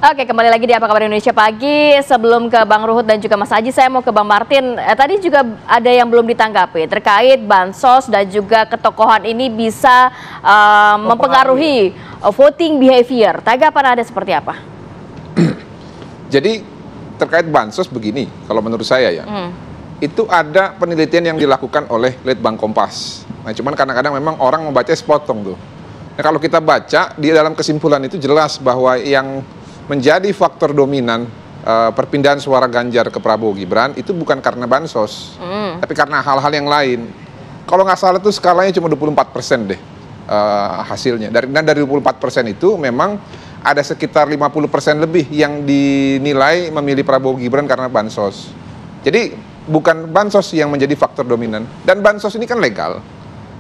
Oke, kembali lagi di Apa Kabar Indonesia Pagi. Sebelum ke Bang Ruhut dan juga Mas Aji, saya mau ke Bang Martin. Tadi juga ada yang belum ditanggapi terkait bansos dan juga ketokohan ini bisa mempengaruhi voting behavior. Tanggapan Anda seperti apa? Jadi terkait bansos begini, kalau menurut saya ya, itu ada penelitian yang dilakukan oleh Litbang Kompas. Nah, cuman kadang-kadang memang orang membaca sepotong tuh. Nah, kalau kita baca di dalam kesimpulan itu jelas bahwa yang menjadi faktor dominan perpindahan suara Ganjar ke Prabowo Gibran itu bukan karena bansos, tapi karena hal-hal yang lain. Kalau nggak salah tuh skalanya cuma 24% deh hasilnya. Dan dari 24% itu memang ada sekitar 50% lebih yang dinilai memilih Prabowo Gibran karena bansos. Jadi bukan bansos yang menjadi faktor dominan. Dan bansos ini kan legal.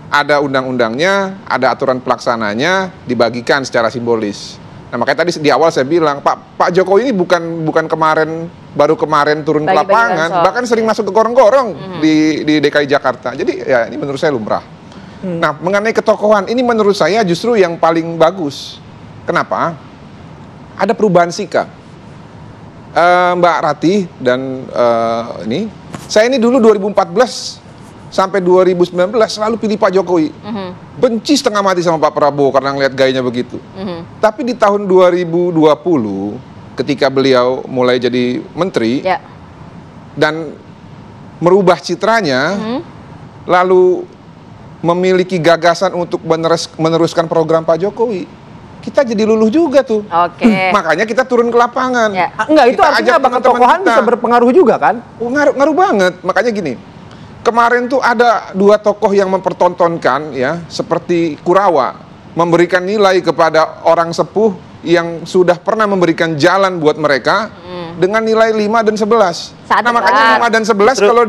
Ada undang-undangnya, ada aturan pelaksananya, dibagikan secara simbolis. Nah, makanya tadi di awal saya bilang, Pak Jokowi ini bukan baru kemarin turun ke lapangan, bahkan sering masuk ke gorong-gorong di DKI Jakarta. Jadi ya ini menurut saya lumrah. Nah, mengenai ketokohan, ini menurut saya justru yang paling bagus. Kenapa? Ada perubahan sikap. Mbak Ratih dan saya ini dulu 2014 sampai 2019 selalu pilih Pak Jokowi. Benci setengah mati sama Pak Prabowo karena ngeliat gayanya begitu. Tapi di tahun 2020 ketika beliau mulai jadi menteri dan merubah citranya, lalu memiliki gagasan untuk meneruskan program Pak Jokowi, kita jadi luluh juga tuh. Makanya kita turun ke lapangan. Enggak, itu artinya bakal ketokohan bisa berpengaruh juga kan? Ngaruh banget. Makanya gini, kemarin tuh ada dua tokoh yang mempertontonkan ya, seperti Kurawa, memberikan nilai kepada orang sepuh yang sudah pernah memberikan jalan buat mereka dengan nilai 5 dan 11. Nah, makanya 5 dan 11 kalau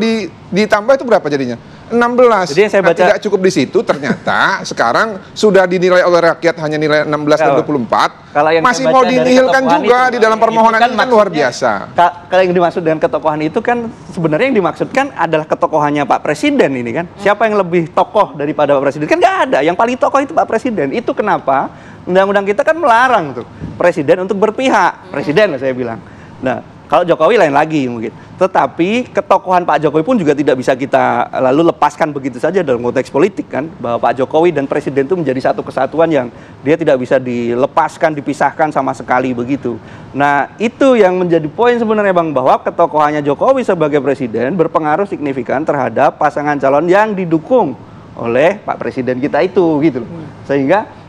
ditambah itu berapa jadinya? 16. Jadi yang saya baca, tidak cukup di situ, ternyata sekarang sudah dinilai oleh rakyat hanya nilai 16 dan 24. Masih mau dinihilkan juga di dalam permohonan ini kan luar biasa. Kalau yang dimaksud dengan ketokohan itu kan sebenarnya yang dimaksudkan adalah ketokohannya Pak Presiden ini kan. Siapa yang lebih tokoh daripada Pak Presiden? Kan nggak ada. Yang paling tokoh itu Pak Presiden. Itu kenapa undang-undang kita kan melarang tuh Presiden untuk berpihak. Presiden lah saya bilang. Nah, kalau Jokowi lain lagi mungkin. Tetapi ketokohan Pak Jokowi pun juga tidak bisa kita lalu lepaskan begitu saja dalam konteks politik kan. Bahwa Pak Jokowi dan Presiden itu menjadi satu kesatuan yang dia tidak bisa dilepaskan, dipisahkan sama sekali begitu. Nah, itu yang menjadi poin sebenarnya Bang, bahwa ketokohannya Jokowi sebagai Presiden berpengaruh signifikan terhadap pasangan calon yang didukung oleh Pak Presiden kita itu gitu loh. Sehingga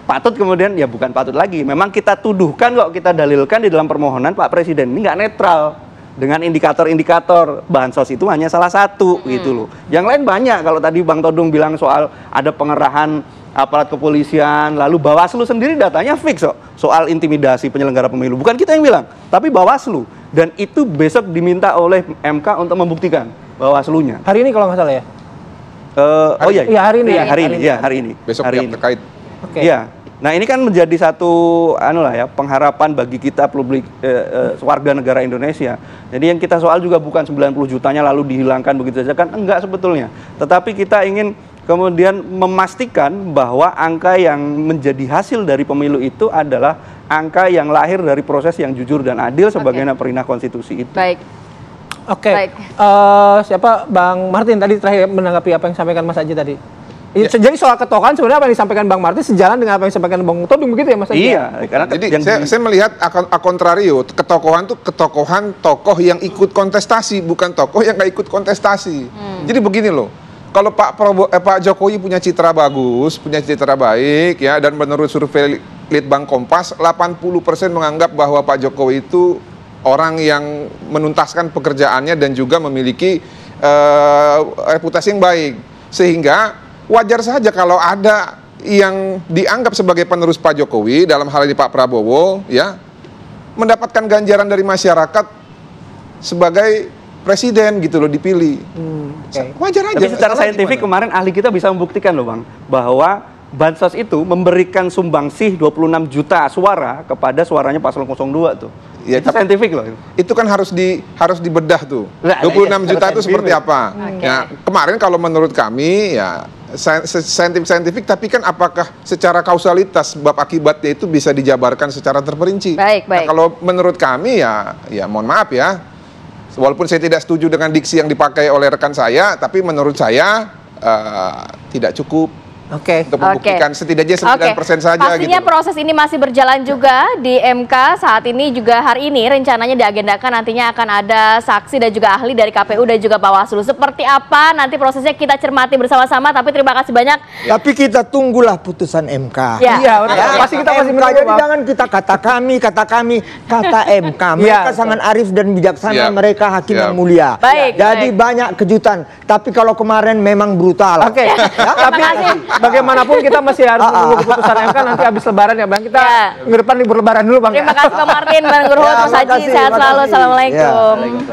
patut kemudian, ya bukan patut lagi, memang kita tuduhkan kok, kita dalilkan di dalam permohonan Pak Presiden ini nggak netral dengan indikator-indikator bansos itu hanya salah satu gitu loh. Yang lain banyak. Kalau tadi Bang Todung bilang soal ada pengerahan aparat kepolisian, lalu Bawaslu sendiri datanya fix kok soal intimidasi penyelenggara pemilu. Bukan kita yang bilang, tapi Bawaslu. Dan itu besok diminta oleh MK untuk membuktikan Bawaslunya. Hari ini kalau nggak salah ya? Hari ini. Besok hari yang terkait. Iya. Nah, ini kan menjadi satu pengharapan bagi kita publik warga negara Indonesia. Jadi yang kita soal juga bukan 90 jutanya lalu dihilangkan begitu saja kan, enggak sebetulnya. Tetapi kita ingin kemudian memastikan bahwa angka yang menjadi hasil dari pemilu itu adalah angka yang lahir dari proses yang jujur dan adil sebagaimana perintah konstitusi itu. Baik. Siapa Bang Martin tadi terakhir menanggapi apa yang disampaikan Mas Aji tadi? Jadi soal ketokohan sebenarnya apa yang disampaikan Bang Martin sejalan dengan apa yang disampaikan Bang Todung begitu ya Mas Aji? Iya, karena jadi saya melihat kontrario, ketokohan tuh ketokohan tokoh yang ikut kontestasi, bukan tokoh yang nggak ikut kontestasi. Jadi begini loh, kalau Pak Jokowi punya citra bagus, punya citra baik ya, dan menurut survei Litbang Kompas 80% menganggap bahwa Pak Jokowi itu orang yang menuntaskan pekerjaannya dan juga memiliki reputasi yang baik, sehingga wajar saja kalau ada yang dianggap sebagai penerus Pak Jokowi, dalam hal ini Pak Prabowo, ya, mendapatkan ganjaran dari masyarakat sebagai presiden gitu loh, dipilih. Wajar aja. Tapi secara saintifik kemarin ahli kita bisa membuktikan loh Bang, bahwa bansos itu memberikan sumbangsih 26 juta suara kepada suaranya paslon 02 tuh. Ya, itu saintifik loh. Itu kan harus dibedah tuh. 26 juta itu seperti apa? Ya, kemarin kalau menurut kami ya saintifik, tapi kan apakah secara kausalitas bab akibatnya itu bisa dijabarkan secara terperinci? Baik. Nah, kalau menurut kami ya mohon maaf ya, walaupun saya tidak setuju dengan diksi yang dipakai oleh rekan saya, tapi menurut saya tidak cukup. Oke. Untuk membuktikan setidaknya 9% saja. Pastinya gitu. proses ini masih berjalan juga di MK saat ini, juga hari ini rencananya diagendakan nantinya akan ada saksi dan juga ahli dari KPU dan juga Bawaslu. Seperti apa nanti prosesnya kita cermati bersama-sama, tapi terima kasih banyak. Tapi kita tunggulah putusan MK. Ya. Iya, pasti kita masih menunggu. Jadi jangan kita kata MK. Mereka sangat arif dan bijaksana, mereka hakim yang mulia. Baik. Jadi banyak kejutan. Tapi kalau kemarin memang brutal. Oke. Tapi bagaimanapun kita masih harus menunggu keputusan MK nanti habis lebaran ya Bang. Kita ke depan libur lebaran dulu Bang. Terima kasih Bang Martin, Bang Ruhut, Mas Haji, sehat selalu. Assalamualaikum.